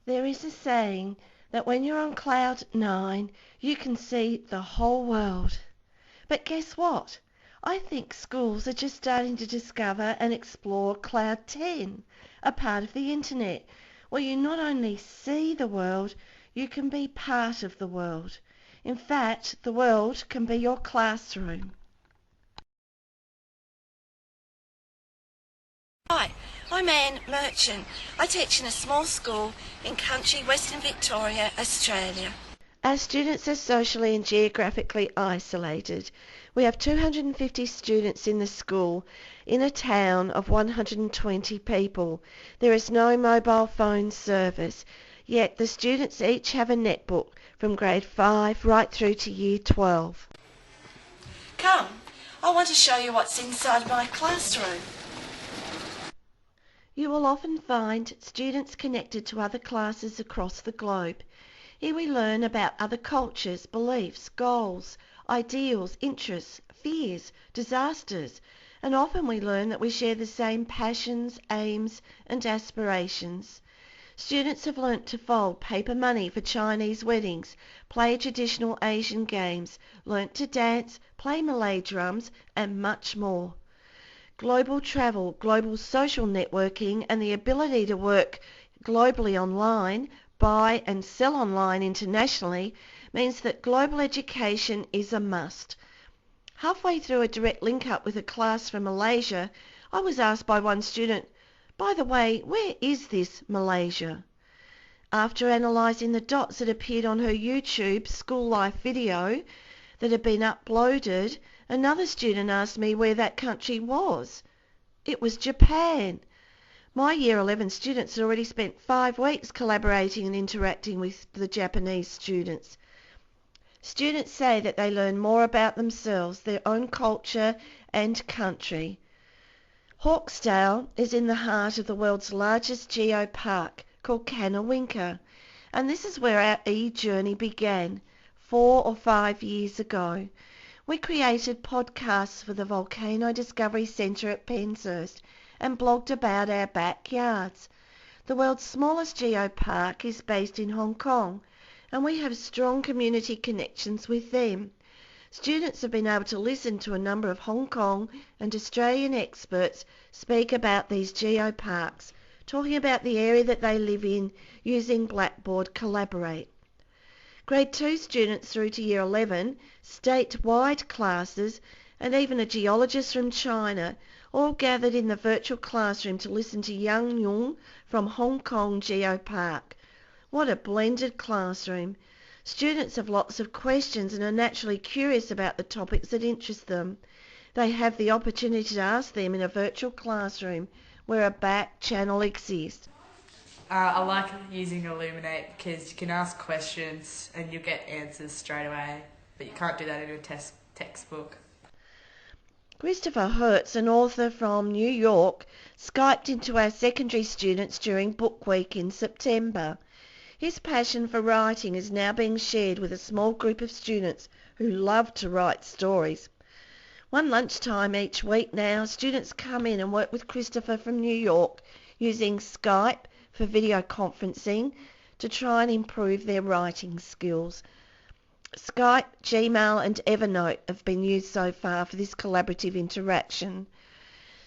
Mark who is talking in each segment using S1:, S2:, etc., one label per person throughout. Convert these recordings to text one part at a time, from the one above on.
S1: There is a saying that when you're on cloud 9, you can see the whole world. But guess what? I think schools are just starting to discover and explore cloud 10, a part of the internet, where you not only see the world, you can be part of the world. In fact, the world can be your classroom.
S2: Hi, I'm Mirtschin. I teach in a small school in country Western Victoria, Australia.
S1: Our students are socially and geographically isolated. We have 250 students in the school in a town of 120 people. There is no mobile phone service, yet the students each have a netbook from grade 5 right through to year 12.
S2: Come, I want to show you what's inside my classroom.
S1: You will often find students connected to other classes across the globe. Here we learn about other cultures, beliefs, goals, ideals, interests, fears, disasters, and often we learn that we share the same passions, aims, and aspirations. Students have learnt to fold paper money for Chinese weddings, play traditional Asian games, learnt to dance, play Malay drums, and much more. Global travel, global social networking, and the ability to work globally online, buy and sell online internationally means that global education is a must. Halfway through a direct link-up with a class from Malaysia, I was asked by one student, "By the way, where is this Malaysia?" After analysing the dots that appeared on her YouTube school life video that had been uploaded, another student asked me where that country was. It was Japan. My Year 11 students had already spent 5 weeks collaborating and interacting with the Japanese students. Students say that they learn more about themselves, their own culture and country. Hawkesdale is in the heart of the world's largest geopark called Kanawinka, and this is where our e-journey began 4 or 5 years ago. We created podcasts for the Volcano Discovery Centre at Penshurst and blogged about our backyards. The world's smallest geopark is based in Hong Kong, and we have strong community connections with them. Students have been able to listen to a number of Hong Kong and Australian experts speak about these geoparks, talking about the area that they live in using Blackboard Collaborate. Grade 2 students through to Year 11, state-wide classes, and even a geologist from China all gathered in the virtual classroom to listen to Yang Yung from Hong Kong Geopark. What a blended classroom. Students have lots of questions and are naturally curious about the topics that interest them. They have the opportunity to ask them in a virtual classroom where a back channel exists.
S3: I like using Illuminate because you can ask questions and you get answers straight away, but you can't do that in a textbook.
S1: Christopher Hertz, an author from New York, Skyped into our secondary students during Book Week in September. His passion for writing is now being shared with a small group of students who love to write stories. One lunchtime each week now, students come in and work with Christopher from New York using Skype for video conferencing to try and improve their writing skills. Skype, Gmail and Evernote have been used so far for this collaborative interaction.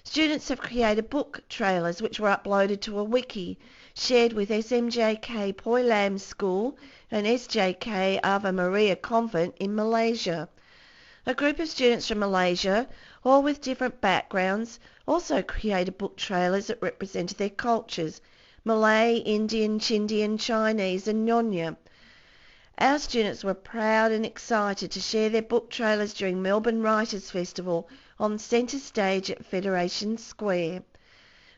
S1: Students have created book trailers which were uploaded to a wiki shared with SMJK Poi Lam School and SJK Ava Maria Convent in Malaysia. A group of students from Malaysia, all with different backgrounds, also created book trailers that represented their cultures: Malay, Indian, Chindian, Chinese and Nyonya. Our students were proud and excited to share their book trailers during Melbourne Writers' Festival on centre stage at Federation Square.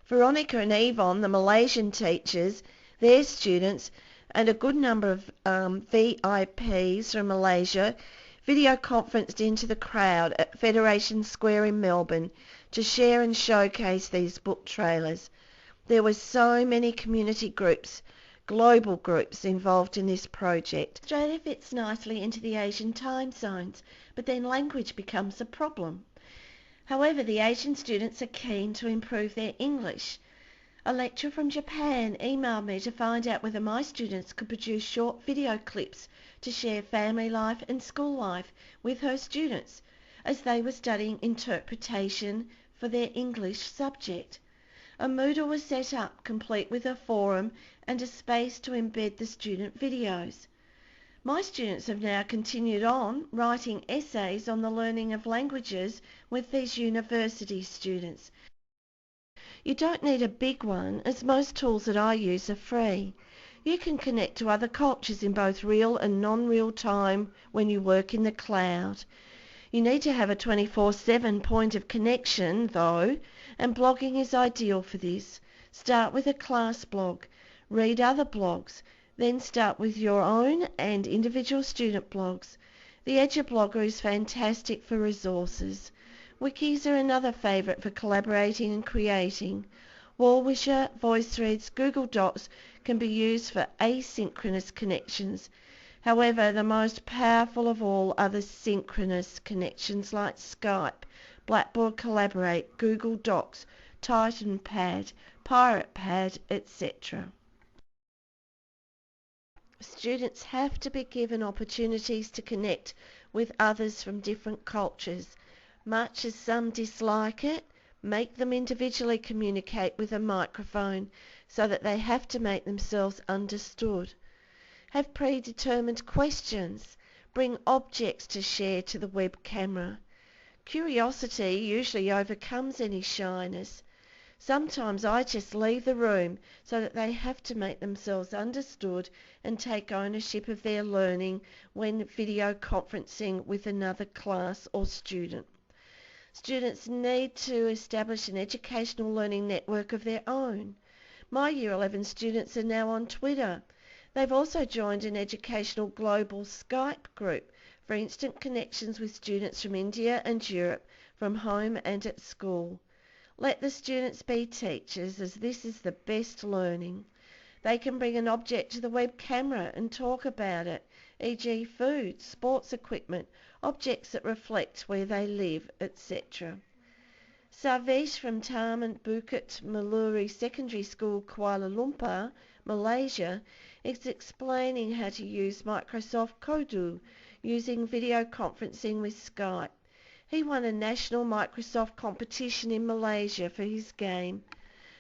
S1: Veronica and Yvonne, the Malaysian teachers, their students, and a good number of VIPs from Malaysia video conferenced into the crowd at Federation Square in Melbourne to share and showcase these book trailers. There were so many community groups, global groups involved in this project. Australia fits nicely into the Asian time zones, but then language becomes a problem. However, the Asian students are keen to improve their English. A lecturer from Japan emailed me to find out whether my students could produce short video clips to share family life and school life with her students as they were studying interpretation for their English subject. A Moodle was set up, complete with a forum and a space to embed the student videos. My students have now continued on writing essays on the learning of languages with these university students. You don't need a big one, as most tools that I use are free. You can connect to other cultures in both real and non-real time when you work in the cloud. You need to have a 24/7 point of connection, though, and blogging is ideal for this. Start with a class blog, read other blogs, then start with your own and individual student blogs. The EduBlogger is fantastic for resources. Wikis are another favourite for collaborating and creating. Wallwisher, VoiceThreads, Google Docs can be used for asynchronous connections. However, the most powerful of all are the synchronous connections like Skype, Blackboard Collaborate, Google Docs, TitanPad, PiratePad, etc. Students have to be given opportunities to connect with others from different cultures. Much as some dislike it, make them individually communicate with a microphone so that they have to make themselves understood. Have predetermined questions. Bring objects to share to the web camera. Curiosity usually overcomes any shyness. Sometimes I just leave the room so that they have to make themselves understood and take ownership of their learning when video conferencing with another class or student. Students need to establish an educational learning network of their own. My Year 11 students are now on Twitter. They've also joined an educational global Skype group for instant connections with students from India and Europe from home and at school. Let the students be teachers, as this is the best learning. They can bring an object to the web camera and talk about it, e.g. food, sports equipment, objects that reflect where they live, etc. Sarvesh from Taman Bukit Maluri Secondary School, Kuala Lumpur, Malaysia, is explaining how to use Microsoft Kodu using video conferencing with Skype. He won a national Microsoft competition in Malaysia for his game.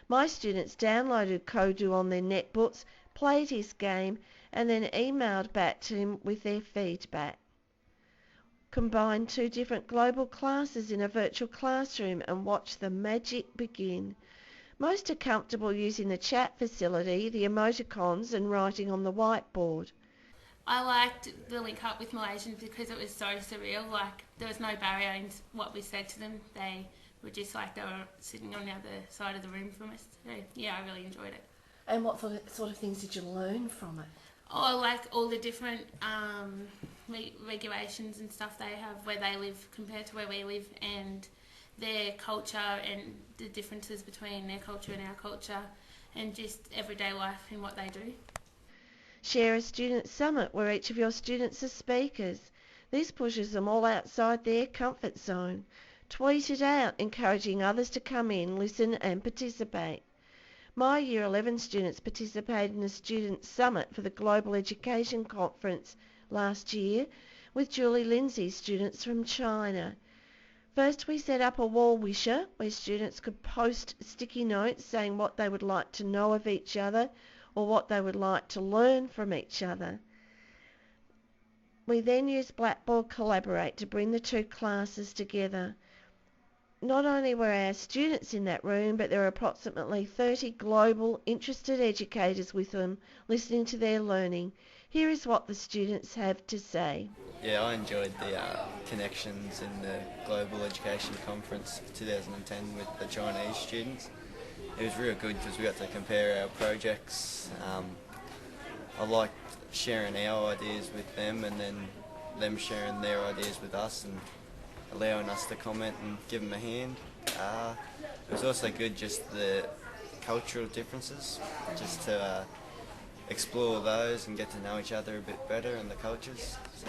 S1: My students downloaded Kodu on their netbooks, played his game, and then emailed back to him with their feedback. Combine two different global classes in a virtual classroom and watch the magic begin. Most are comfortable using the chat facility, the emoticons, and writing on the whiteboard.
S4: I liked the link up with Malaysians because it was so surreal. Like, there was no barrier in what we said to them. They were just like they were sitting on the other side of the room from us. So, yeah, I really enjoyed it.
S1: And what sort of things did you learn from it?
S4: Oh, like all the different regulations and stuff they have where they live compared to where we live, and their culture and the differences between their culture and our culture, and just everyday life and what they do.
S1: Share a student summit where each of your students are speakers. This pushes them all outside their comfort zone. Tweet it out, encouraging others to come in, listen and participate. My Year 11 students participated in a student summit for the Global Education Conference last year with Julie Lindsay's students from China. First, we set up a Wallwisher where students could post sticky notes saying what they would like to know of each other or what they would like to learn from each other. We then used Blackboard Collaborate to bring the two classes together. Not only were our students in that room, but there were approximately 30 global interested educators with them, listening to their learning. Here is what the students have to say.
S5: Yeah, I enjoyed the connections in the Global Education Conference 2010 with the Chinese students. It was real good because we got to compare our projects. I liked sharing our ideas with them and then them sharing their ideas with us and allowing us to comment and give them a hand. It was also good just the cultural differences, just to explore those and get to know each other a bit better and the cultures. So,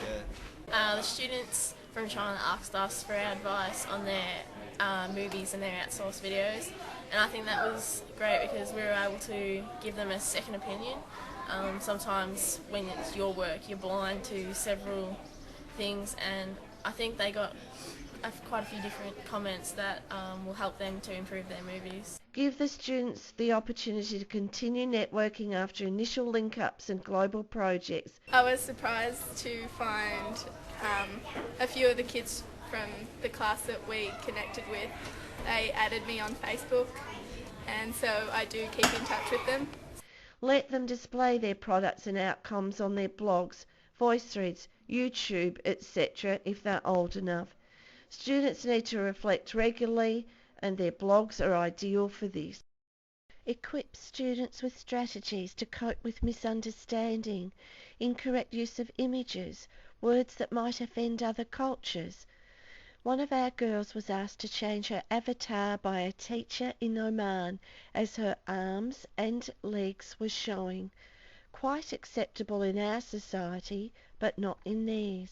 S5: yeah.
S6: The students from China asked us for our advice on their movies and their outsourced videos, and I think that was great because we were able to give them a second opinion. Sometimes when it's your work, you're blind to several things, and I think they got quite a few different comments that will help them to improve their movies.
S1: Give the students the opportunity to continue networking after initial link-ups and global projects.
S7: I was surprised to find a few of the kids from the class that we connected with. They added me on Facebook, and so I do keep in touch with them.
S1: Let them display their products and outcomes on their blogs, voice threads, YouTube, etc. if they're old enough. Students need to reflect regularly, and their blogs are ideal for this. Equip students with strategies to cope with misunderstanding, incorrect use of images, words that might offend other cultures. One of our girls was asked to change her avatar by a teacher in Oman as her arms and legs were showing. Quite acceptable in our society, but not in theirs.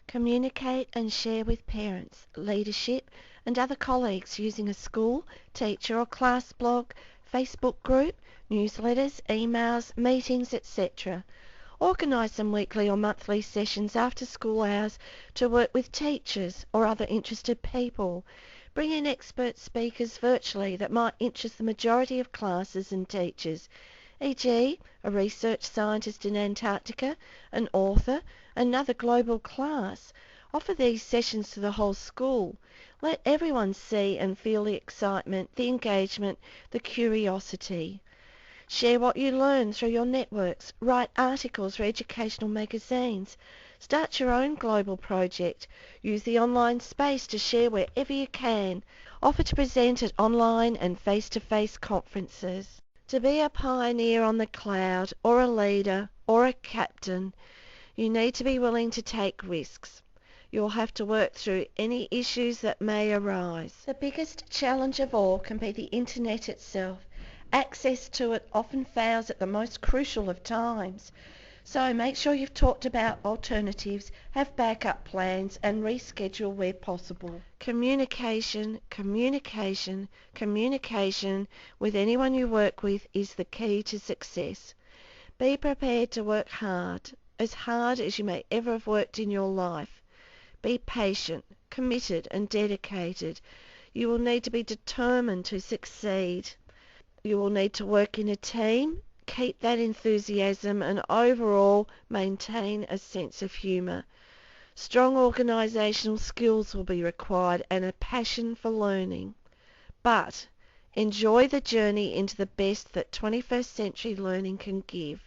S1: Communicate and share with parents, leadership and other colleagues using a school, teacher or class blog, Facebook group, newsletters, emails, meetings, etc. Organise some weekly or monthly sessions after school hours to work with teachers or other interested people. Bring in expert speakers virtually that might interest the majority of classes and teachers, e.g. a research scientist in Antarctica, an author, another global class. Offer these sessions to the whole school. Let everyone see and feel the excitement, the engagement, the curiosity. Share what you learn through your networks. Write articles for educational magazines. Start your own global project. Use the online space to share wherever you can. Offer to present at online and face-to-face conferences. To be a pioneer on the cloud, or a leader, or a captain, you need to be willing to take risks. You'll have to work through any issues that may arise. The biggest challenge of all can be the internet itself. Access to it often fails at the most crucial of times. So make sure you've talked about alternatives, have backup plans and reschedule where possible. Communication, communication, communication with anyone you work with is the key to success. Be prepared to work hard as you may ever have worked in your life. Be patient, committed and dedicated. You will need to be determined to succeed. You will need to work in a team, keep that enthusiasm and overall maintain a sense of humour. Strong organisational skills will be required and a passion for learning. But enjoy the journey into the best that 21st century learning can give.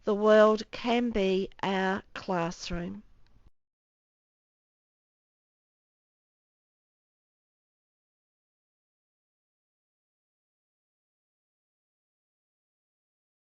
S1: The world can be our classroom.